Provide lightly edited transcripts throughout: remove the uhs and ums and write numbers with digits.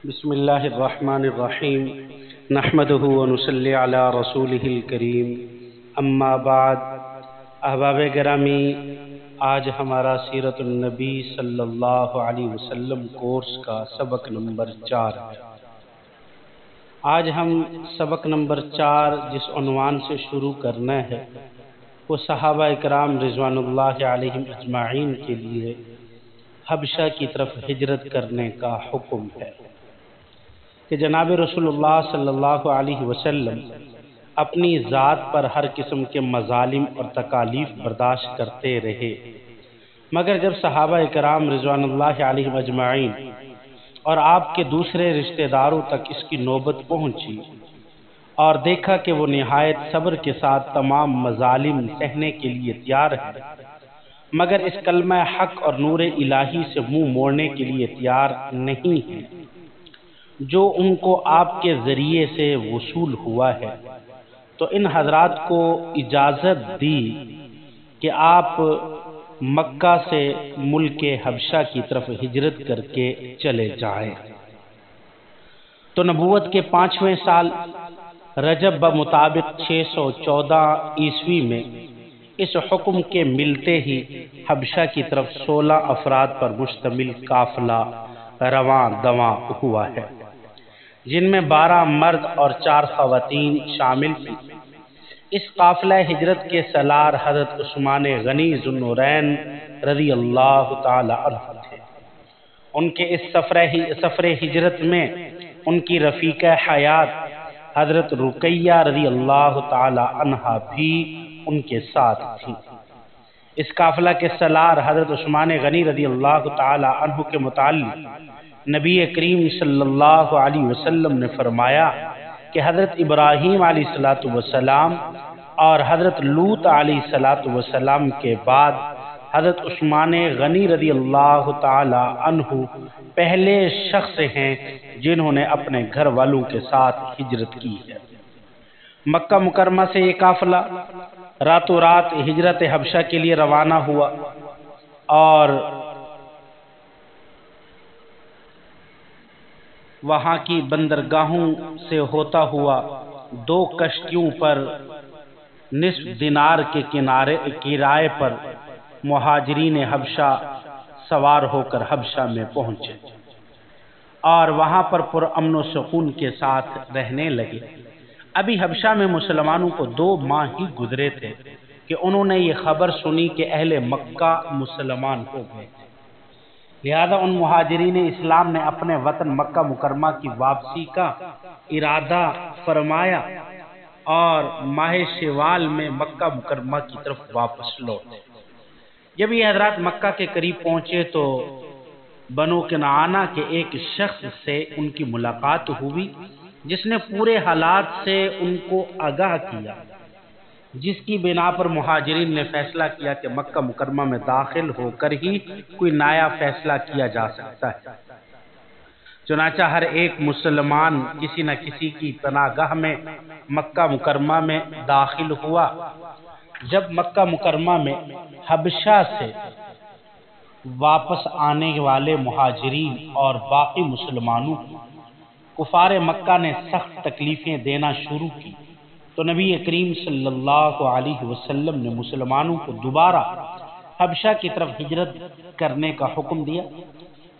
بسم اللہ الرحمن الرحیم نحمدہ ونصلی علی رسولہ الکریم اما بعد۔ احباب گرامی، آج ہمارا سیرت النبی صلی اللہ علیہ وسلم کورس کا سبق نمبر 4 ہے۔ آج ہم سبق نمبر 4 جس عنوان سے شروع کرنا ہے وہ صحابہ اکرام رضوان اللہ علیہم اجمعین کے لیے حبشہ کی طرف ہجرت کرنے کا حکم ہے کہ جناب رسول اللہ صلی اللہ علیہ وسلم اپنی ذات پر ہر قسم کے مظالم اور تکالیف برداشت کرتے رہے، مگر جب صحابہ اکرام رضوان اللہ علیہ اجمعین اور آپ کے دوسرے رشتہ داروں تک اس کی نوبت پہنچی اور دیکھا کہ وہ نہایت صبر کے ساتھ تمام مظالم سہنے کے لیے تیار ہے، مگر اس کلمہ حق اور نور الہی سے منہ موڑنے کے لیے تیار نہیں ہے جو ان کو آپ کے ذریعے سے وصول ہوا ہے، تو ان حضرات کو اجازت دی کہ آپ مکہ سے ملک حبشہ کی طرف ہجرت کر کے چلے جائیں۔ تو نبوت کے 5ویں سال رجب بمطابق 614 عیسوی میں اس حکم کے ملتے ہی حبشہ کی طرف 16 افراد پر مشتمل قافلہ رواں دواں ہوا ہے، جن میں 12 مرد اور 4 خواتین شامل تھیں۔ اس قافلہ ہجرت کے سالار حضرت عثمان غنی ذو النورین رضی اللہ تعالی عنہ تھے۔ ان کے اس سفر ہجرت میں ان کی رفیقہ حیات حضرت رقیہ رضی اللہ تعالی عنہ بھی ان کے ساتھ تھی۔ اس قافلہ کے سالار حضرت عثمان غنی رضی اللہ تعالی عنہ کے متعلق نبی کریم صلی اللہ علیہ وسلم نے فرمایا کہ حضرت ابراہیم علیہ السلام اور حضرت لوط علیہ السلام کے بعد حضرت عثمان غنی رضی اللہ تعالی عنہ پہلے شخص ہیں جنہوں نے اپنے گھر والوں کے ساتھ ہجرت کی ہے۔ مکہ مکرمہ سے یہ قافلہ راتوں رات ہجرت حبشہ کے لیے روانہ ہوا اور وہاں کی بندرگاہوں سے ہوتا ہوا 2 کشتیوں پر نصف دینار کے کرائے پر مہاجرین حبشہ سوار ہو کر حبشہ میں پہنچے اور وہاں پر پرامن و سکون کے ساتھ رہنے لگے۔ ابھی حبشہ میں مسلمانوں کو 2 ماہ ہی گزرے تھے کہ انہوں نے یہ خبر سنی کہ اہل مکہ مسلمان ہو گئے تھے، لہذا ان مہاجرین اسلام نے اپنے وطن مکہ مکرمہ کی واپسی کا ارادہ فرمایا اور ماہ شوال میں مکہ مکرمہ کی طرف واپس لوٹے۔ جب یہ حضرات مکہ کے قریب پہنچے تو بنو کنعانہ کے ایک شخص سے ان کی ملاقات ہوئی جس نے پورے حالات سے ان کو آگاہ کیا، جس کی بنا پر مہاجرین نے فیصلہ کیا کہ مکہ مکرمہ میں داخل ہو کر ہی کوئی نیا فیصلہ کیا جا سکتا ہے۔ چنانچہ ہر ایک مسلمان کسی نہ کسی کی پناہ گاہ میں مکہ مکرمہ میں داخل ہوا۔ جب مکہ مکرمہ میں حبشہ سے واپس آنے والے مہاجرین اور باقی مسلمانوں کو کفار مکہ نے سخت تکلیفیں دینا شروع کی تو نبی کریم صلی اللہ علیہ وسلم نے مسلمانوں کو دوبارہ حبشہ کی طرف ہجرت کرنے کا حکم دیا۔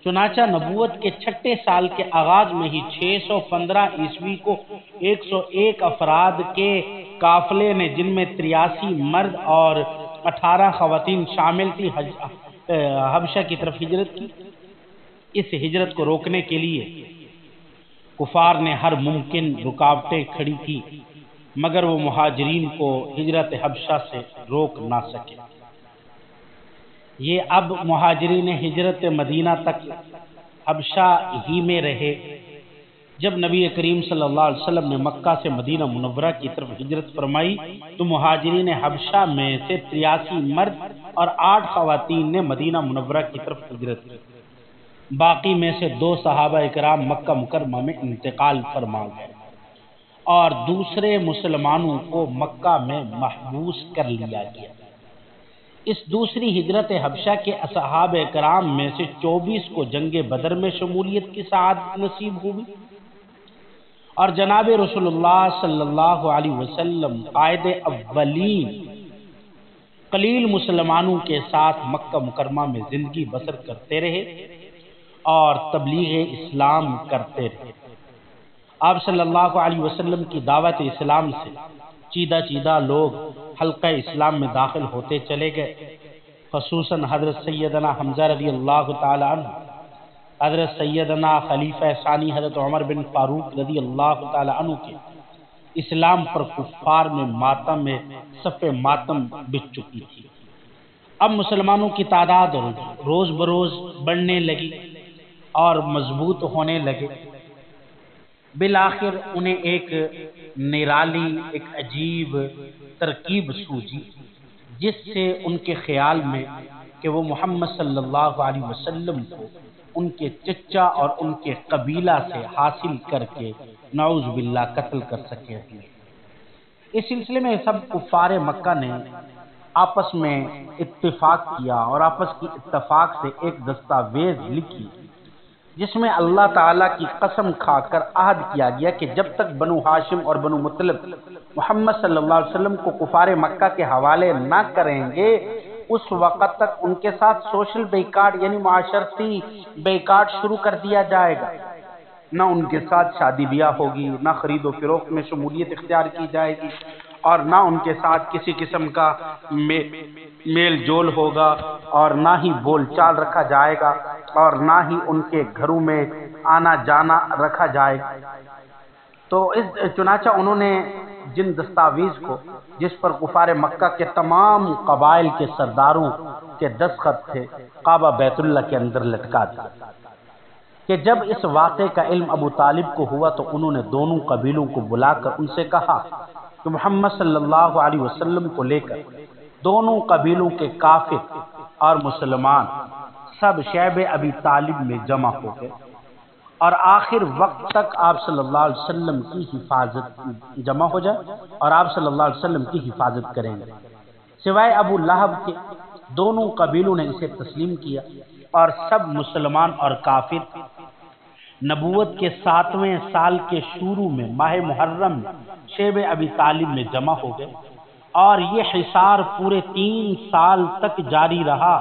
چنانچہ نبوت کے 6 سال کے آغاز میں ہی 615 عیسوی کو 101 افراد کے قافلے نے، جن میں 83 مرد اور 18 خواتین شامل تھی، حبشہ کی طرف ہجرت کی۔ اس ہجرت کو روکنے کے لیے کفار نے ہر ممکن رکاوٹیں کھڑی کی، مگر وہ مہاجرین کو ہجرت حبشہ سے روک نہ سکے۔ یہ اب مہاجرین ہجرت مدینہ تک حبشہ ہی میں رہے۔ جب نبی کریم صلی اللہ علیہ وسلم نے مکہ سے مدینہ منورہ کی طرف ہجرت فرمائی تو مہاجرین حبشہ میں سے 83 مرد اور 8 خواتین نے مدینہ منورہ کی طرف ہجرت کی۔ باقی میں سے 2 صحابہ اکرام مکہ مکرمہ میں انتقال فرما گئے اور دوسرے مسلمانوں کو مکہ میں محبوس کر لیا گیا۔ اس دوسری ہجرت حبشہ کے اصحاب کرام میں سے 24 کو جنگ بدر میں شمولیت کی سعادت نصیب ہوئی، اور جناب رسول اللہ صلی اللہ علیہ وسلم قائد اولین قلیل مسلمانوں کے ساتھ مکہ مکرمہ میں زندگی بسر کرتے رہے اور تبلیغ اسلام کرتے رہے۔ آپ صلی اللہ علیہ وسلم کی دعوت اسلام سے چیدہ چیدہ لوگ حلقہ اسلام میں داخل ہوتے چلے گئے، خصوصاً حضرت سیدنا حمزہ رضی اللہ تعالی عنہ، حضرت سیدنا خلیفہ ثانی حضرت عمر بن فاروق رضی اللہ تعالی عنہ کے اسلام پر کفار میں ماتم میں صف ماتم بچ چکی تھی۔ اب مسلمانوں کی تعداد روز بروز بڑھنے لگی اور مضبوط ہونے لگے۔ بالآخر انہیں ایک نرالی، ایک عجیب ترکیب سوجی، جس سے ان کے خیال میں کہ وہ محمد صلی اللہ علیہ وسلم کو ان کے چچا اور ان کے قبیلہ سے حاصل کر کے نعوذ باللہ قتل کر سکے۔ اس سلسلے میں سب کفار مکہ نے آپس میں اتفاق کیا اور آپس کی اتفاق سے ایک دستاویز لکھی، جس میں اللہ تعالیٰ کی قسم کھا کر عہد کیا گیا کہ جب تک بنو ہاشم اور بنو مطلب محمد صلی اللہ علیہ وسلم کو کفار مکہ کے حوالے نہ کریں گے، اس وقت تک ان کے ساتھ سوشل بیکاٹ یعنی معاشرتی بیکاٹ شروع کر دیا جائے گا۔ نہ ان کے ساتھ شادی بیاہ ہوگی، نہ خرید و فروخت میں شمولیت اختیار کی جائے گی، اور نہ ان کے ساتھ کسی قسم کا میل جول ہوگا، اور نہ ہی بول چال رکھا جائے گا، اور نہ ہی ان کے گھروں میں آنا جانا رکھا جائے گا۔ تو چنانچہ انہوں نے جن دستاویز کو، جس پر کفار مکہ کے تمام قبائل کے سرداروں کے دستخط تھے، کعبہ بیت اللہ کے اندر لٹکا دیا کہ جب اس واقعے کا علم ابو طالب کو ہوا تو انہوں نے دونوں قبیلوں کو بلا کر ان سے کہا کہ محمد صلی اللہ علیہ وسلم کو لے کر دونوں قبیلوں کے کافر اور مسلمان سب شیب ابی طالب میں جمع ہو گئے، اور آخر وقت تک آپ صلی اللہ علیہ وسلم کی حفاظت جمع ہو جائے اور آپ صلی اللہ علیہ وسلم کی حفاظت کریں گے۔ سوائے ابو لہب کے دونوں قبیلوں نے اسے تسلیم کیا، اور سب مسلمان اور کافر نبوت کے 7ویں سال کے شروع میں ماہ محرم میں شیب ابی طالب میں جمع ہو گئے، اور یہ حصار پورے 3 سال تک جاری رہا۔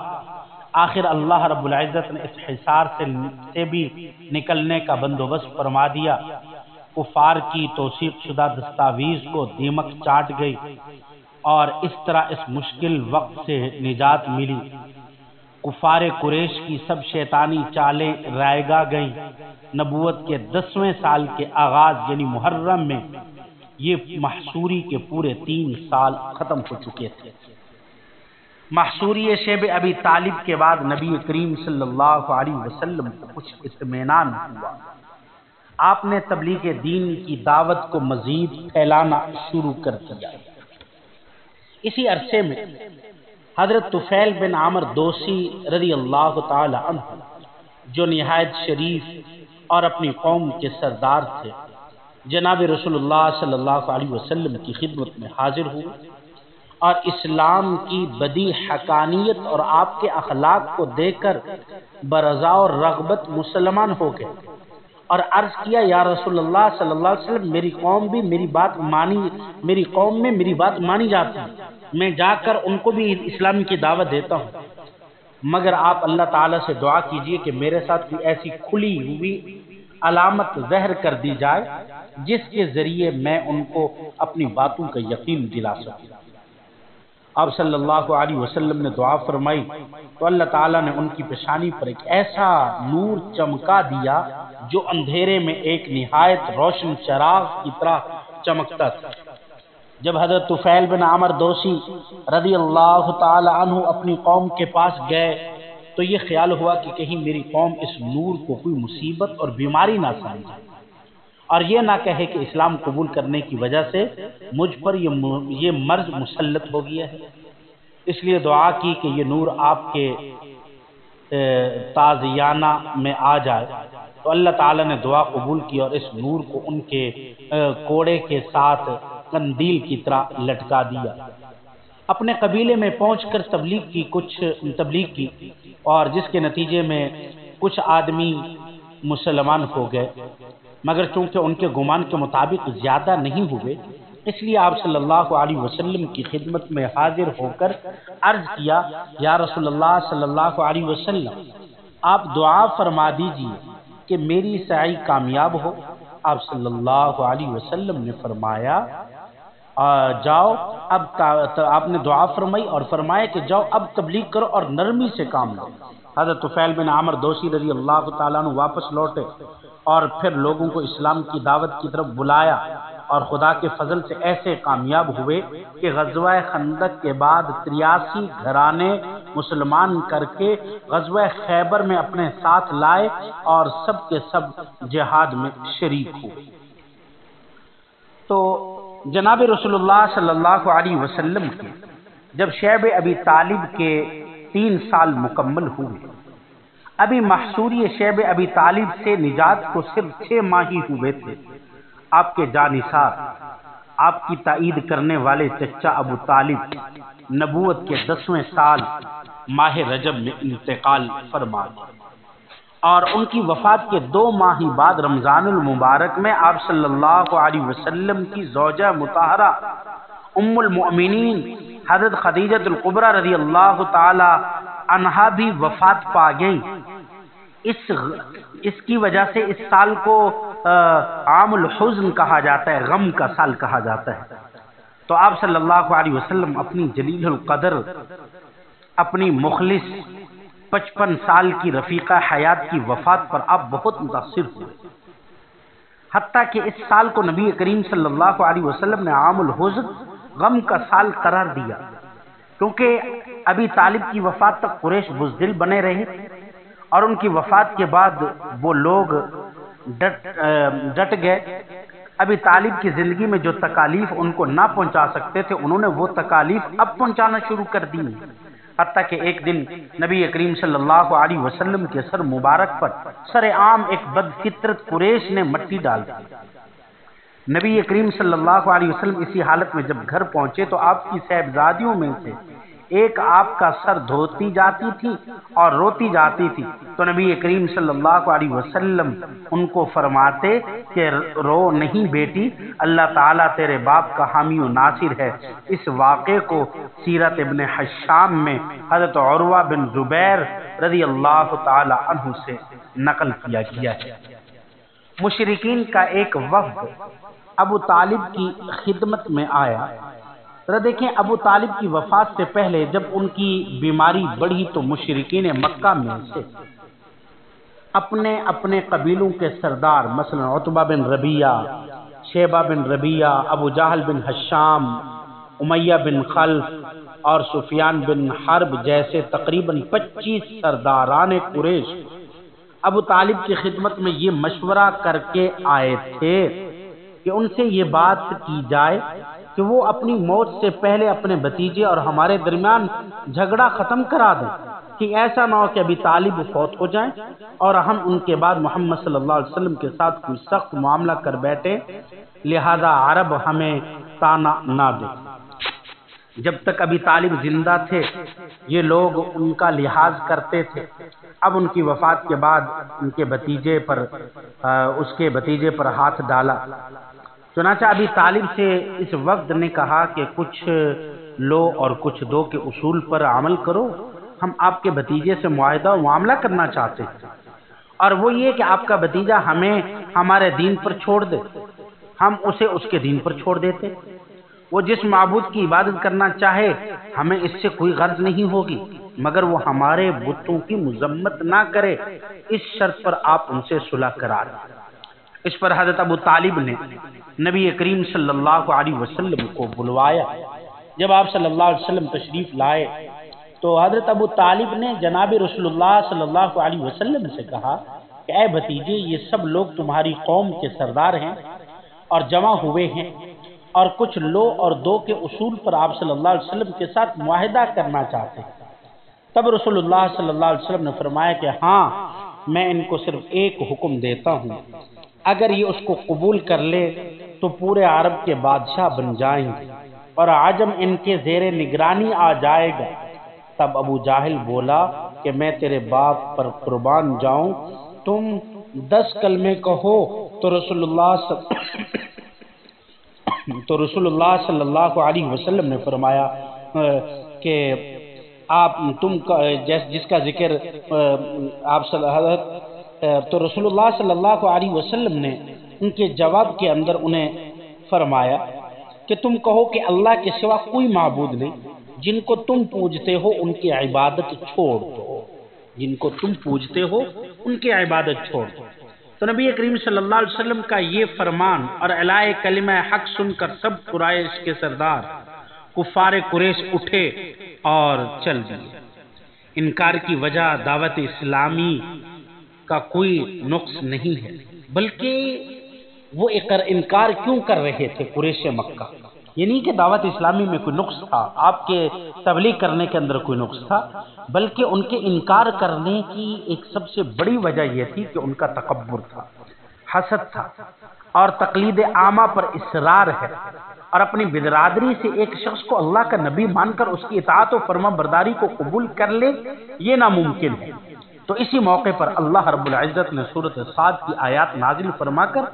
آخر اللہ رب العزت نے اس حصار سے بھی نکلنے کا بندوبست فرما دیا۔ کفار کی توثیق شدہ دستاویز کو دیمک چاٹ گئی، اور اس طرح اس مشکل وقت سے نجات ملی۔ کفار قریش کی سب شیطانی چالیں رائگاں گئیں۔ نبوت کے 10ویں سال کے آغاز یعنی محرم میں یہ محصوری کے پورے 3 سال ختم ہو چکے تھے۔ محصوری شیب ابی طالب کے بعد نبی کریم صلی اللہ علیہ وسلم کو کچھ اطمینان ہوا۔ آپ نے تبلیغ دین کی دعوت کو مزید پھیلانا شروع کر دیا۔ اسی عرصے میں حضرت طفیل بن عامر دوسی رضی اللہ تعالی عنہ، جو نہایت شریف اور اپنی قوم کے سردار تھے، جناب رسول اللہ صلی اللہ علیہ وسلم کی خدمت میں حاضر ہوئے، اور اسلام کی بدی حقانیت اور آپ کے اخلاق کو دیکھ کر برضا اور رغبت مسلمان ہو گئے، اور عرض کیا یا رسول اللہ صلی اللہ علیہ وسلم، میری قوم میں میری بات مانی جاتی ہے، میں جا کر ان کو بھی اسلام کی دعوت دیتا ہوں، مگر آپ اللہ تعالیٰ سے دعا کیجئے کہ میرے ساتھ کوئی ایسی کھلی ہوئی علامت ظاہر کر دی جائے جس کے ذریعے میں ان کو اپنی باتوں کا یقین دلا سکوں۔ آپ صلی اللہ علیہ وسلم نے دعا فرمائی تو اللہ تعالیٰ نے ان کی پیشانی پر ایک ایسا نور چمکا دیا جو اندھیرے میں ایک نہایت روشن چراغ کی طرح چمکتا تھا۔ جب حضرت طفیل بن عامر دوسی رضی اللہ تعالی عنہ اپنی قوم کے پاس گئے تو یہ خیال ہوا کہ کہیں میری قوم اس نور کو کوئی مصیبت اور بیماری نہ سمجھے، اور یہ نہ کہے کہ اسلام قبول کرنے کی وجہ سے مجھ پر یہ مرض مسلط ہو گیا ہے۔ اس لیے دعا کی کہ یہ نور آپ کے تازیانہ میں آ جائے، تو اللہ تعالیٰ نے دعا قبول کی اور اس نور کو ان کے کوڑے کے ساتھ قندیل کی طرح لٹکا دیا۔ اپنے قبیلے میں پہنچ کر تبلیغ کی اور جس کے نتیجے میں کچھ آدمی مسلمان ہو گئے، مگر چونکہ ان کے گمان کے مطابق زیادہ نہیں ہوئے، اس لیے آپ صلی اللہ علیہ وسلم کی خدمت میں حاضر ہو کر عرض کیا، یا رسول اللہ صلی اللہ علیہ وسلم، آپ دعا فرما دیجیے کہ میری سعی کامیاب ہو۔ آپ صلی اللہ علیہ وسلم نے فرمایا جاؤ اب، آپ نے دعا فرمائی اور فرمایا کہ جاؤ اب تبلیغ کرو اور نرمی سے کام لو۔ حضرت طفیل بن عامر دوسی رضی اللہ تعالیٰ عنہ واپس لوٹے اور پھر لوگوں کو اسلام کی دعوت کی طرف بلایا، اور خدا کے فضل سے ایسے کامیاب ہوئے کہ غزوہ خندق کے بعد 83 گھرانے مسلمان کر کے غزوہ خیبر میں اپنے ساتھ لائے اور سب کے سب جہاد میں شریک ہوئے۔ تو جناب رسول اللہ صلی اللہ علیہ وسلم کے جب شیب ابی طالب کے 3 سال مکمل ہوئے، ابھی محصوری شیب ابی طالب سے نجات کو صرف 6 ماہ ہی ہوئے تھے، آپ کے جانثار، آپ کی تائید کرنے والے چچا ابو طالب نبوت کے 10ویں سال ماہ رجب میں انتقال فرما گئے، اور ان کی وفات کے 2 ماہ ہی بعد رمضان المبارک میں آپ صلی اللہ علیہ وسلم کی زوجہ مطہرہ ام المؤمنین حضرت خدیجہ الکبریٰ رضی اللہ تعالی عنہا بھی وفات پا گئیں۔ اس کی وجہ سے اس سال کو عام الحزن کہا جاتا ہے، غم کا سال کہا جاتا ہے۔ تو آپ صلی اللہ علیہ وسلم اپنی جلیل القدر، اپنی مخلص 55 سال کی رفیقہ حیات کی وفات پر آپ بہت متاثر ہوئے، حتیٰ کہ اس سال کو نبی کریم صلی اللہ علیہ وسلم نے عام الحزن، غم کا سال قرار دیا، کیونکہ ابی طالب کی وفات تک قریش بزدل بنے رہے اور ان کی وفات کے بعد وہ لوگ ڈٹ گئے۔ ابی طالب کی زندگی میں جو تکالیف ان کو نہ پہنچا سکتے تھے، انہوں نے وہ تکالیف اب پہنچانا شروع کر دی، حتیٰ کہ ایک دن نبی کریم صلی اللہ علیہ وسلم کے سر مبارک پر سر عام ایک بد فطرت قریش نے مٹی ڈال دی۔ نبی کریم صلی اللہ علیہ وسلم اسی حالت میں جب گھر پہنچے تو آپ کی صاحبزادیوں میں سے ایک آپ کا سر دھوتی جاتی تھی اور روتی جاتی تھی، تو نبی کریم صلی اللہ علیہ وسلم ان کو فرماتے کہ رو نہیں بیٹی، اللہ تعالیٰ تیرے باپ کا حامی و ناصر ہے۔ اس واقعے کو سیرت ابن حشام میں حضرت عروہ بن زبیر رضی اللہ تعالی عنہ سے نقل کیا گیا ہے۔ مشرکین کا ایک وفد ابو طالب کی خدمت میں آیا۔ ذرا دیکھیں، ابو طالب کی وفات سے پہلے جب ان کی بیماری بڑھی تو مشرکین مکہ میں سے اپنے اپنے قبیلوں کے سردار، مثلا عتبہ بن ربیعہ، شیبہ بن ربیعہ، ابو جہل بن ہشام، امیہ بن خلف اور سفیان بن حرب جیسے تقریباً 25 سرداران قریش ابو طالب کی خدمت میں یہ مشورہ کر کے آئے تھے کہ ان سے یہ بات کی جائے کہ وہ اپنی موت سے پہلے اپنے بھتیجے اور ہمارے درمیان جھگڑا ختم کرا دیں، کہ ایسا نہ ہو کہ ابی طالب فوت ہو جائیں اور ہم ان کے بعد محمد صلی اللہ علیہ وسلم کے ساتھ کوئی سخت معاملہ کر بیٹھے، لہذا عرب ہمیں تانا نہ دے۔ جب تک ابی طالب زندہ تھے یہ لوگ ان کا لحاظ کرتے تھے، اب ان کی وفات کے بعد اس کے بھتیجے پر ہاتھ ڈالا۔ چنانچہ ابی طالب سے اس وقت نے کہا کہ کچھ لو اور کچھ دو کے اصول پر عمل کرو، ہم آپ کے بھتیجے سے معاہدہ و معاملہ کرنا چاہتے ہیں، اور وہ یہ کہ آپ کا بھتیجا ہمیں ہمارے دین پر چھوڑ دے، ہم اسے اس کے دین پر چھوڑ دیتے، وہ جس معبود کی عبادت کرنا چاہے ہمیں اس سے کوئی غرض نہیں ہوگی، مگر وہ ہمارے بتوں کی مذمت نہ کرے، اس شرط پر آپ ان سے صلح کرا دیں۔ اس پر حضرت ابو طالب نے نبی کریم صلی اللہ علیہ وسلم کو بلوایا۔ جب آپ صلی اللہ علیہ وسلم تشریف لائے تو حضرت ابو طالب نے جناب رسول اللہ صلی اللہ علیہ وسلم سے کہا کہ اے بھتیجے، یہ سب لوگ تمہاری قوم کے سردار ہیں اور جمع ہوئے ہیں، اور کچھ لو اور دو کے اصول پر آپ صلی اللہ علیہ وسلم کے ساتھ معاہدہ کرنا چاہتے ہیں۔ تب رسول اللہ صلی اللہ علیہ وسلم نے فرمایا کہ ہاں، میں ان کو صرف ایک حکم دیتا ہوں، اگر یہ اس کو قبول کر لے تو پورے عرب کے بادشاہ بن جائیں گے، اور عجم ان کے زیر نگرانی آ جائے گا۔ تب ابو جاہل بولا کہ میں تیرے باپ پر قربان جاؤں، تم 10 کلمے کہو تو رسول اللہ صلی اللہ علیہ وسلم نے فرمایا کہ جس کا ذکر تو رسول اللہ صلی اللہ علیہ وسلم نے ان کے جواب کے اندر انہیں فرمایا کہ تم کہو کہ اللہ کے سوا کوئی معبود نہیں، جن کو تم پوجتے ہو ان کی عبادت چھوڑ دو، جن کو تم پوجتے ہو ان کی عبادت چھوڑ دو۔ تو نبی کریم صلی اللہ علیہ وسلم کا یہ فرمان اور اعلائے کلمہ حق سن کر سب قریش کے سردار کفار قریش اٹھے اور چل دیے۔ انکار کی وجہ دعوت اسلامی کا کوئی نقص نہیں ہے، بلکہ وہ انکار کیوں کر رہے تھے قریش مکہ، یہ نہیں کہ دعوت اسلامی میں کوئی نقص تھا، آپ کے تبلیغ کرنے کے اندر کوئی نقص تھا، بلکہ ان کے انکار کرنے کی ایک سب سے بڑی وجہ یہ تھی کہ ان کا تکبر تھا، حسد تھا، اور تقلید عامہ پر اصرار ہے، اور اپنی برادری سے ایک شخص کو اللہ کا نبی مان کر اس کی اطاعت و فرما برداری کو قبول کر لے، یہ ناممکن ہے۔ تو اسی موقع پر اللہ رب العزت نے سورۃ صاد کی آیات نازل فرما کر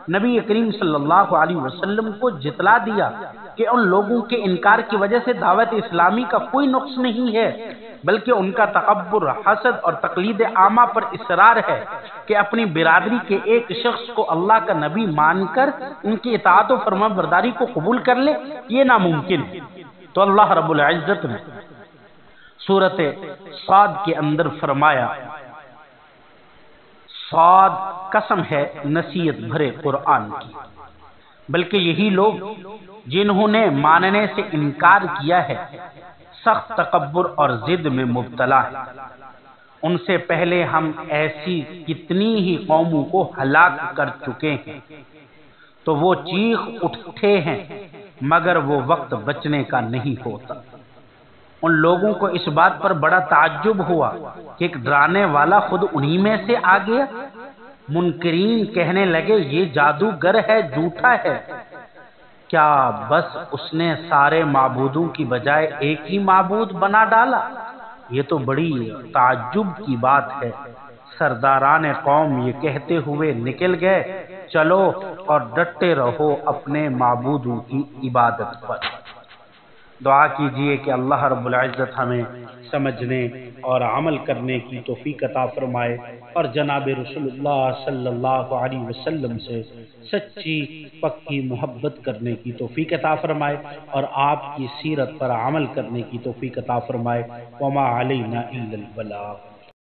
نبی کریم صلی اللہ علیہ وسلم کو جتلا دیا کہ ان لوگوں کے انکار کی وجہ سے دعوت اسلامی کا کوئی نقص نہیں ہے، بلکہ ان کا تکبر، حسد اور تقلید عامہ پر اصرار ہے کہ اپنی برادری کے ایک شخص کو اللہ کا نبی مان کر ان کی اطاعت و فرما برداری کو قبول کر لے، یہ ناممکن ہے۔ تو اللہ رب العزت نے سورۃ صاد کے اندر فرمایا، صاد قسم ہے نصیحت بھرے قرآن کی، بلکہ یہی لوگ جنہوں نے ماننے سے انکار کیا ہے سخت تکبر اور ضد میں مبتلا ہے۔ ان سے پہلے ہم ایسی کتنی ہی قوموں کو ہلاک کر چکے ہیں، تو وہ چیخ اٹھتے ہیں مگر وہ وقت بچنے کا نہیں ہوتا۔ ان لوگوں کو اس بات پر بڑا تعجب ہوا کہ ایک ڈرانے والا خود انہی میں سے آ گیا۔ منکرین کہنے لگے یہ جادوگر ہے، جھوٹا ہے، کیا بس اس نے سارے معبودوں کی بجائے ایک ہی معبود بنا ڈالا؟ یہ تو بڑی تعجب کی بات ہے۔ سرداران قوم یہ کہتے ہوئے نکل گئے، چلو اور ڈٹے رہو اپنے معبودوں کی عبادت پر۔ دعا کیجئے کہ اللہ رب العزت ہمیں سمجھنے اور عمل کرنے کی توفیق عطا فرمائے، اور جناب رسول اللہ صلی اللہ علیہ وسلم سے سچی پکی محبت کرنے کی توفیق عطا فرمائے، اور آپ کی سیرت پر عمل کرنے کی توفیق عطا فرمائے۔ وما علینا الا البلاغ۔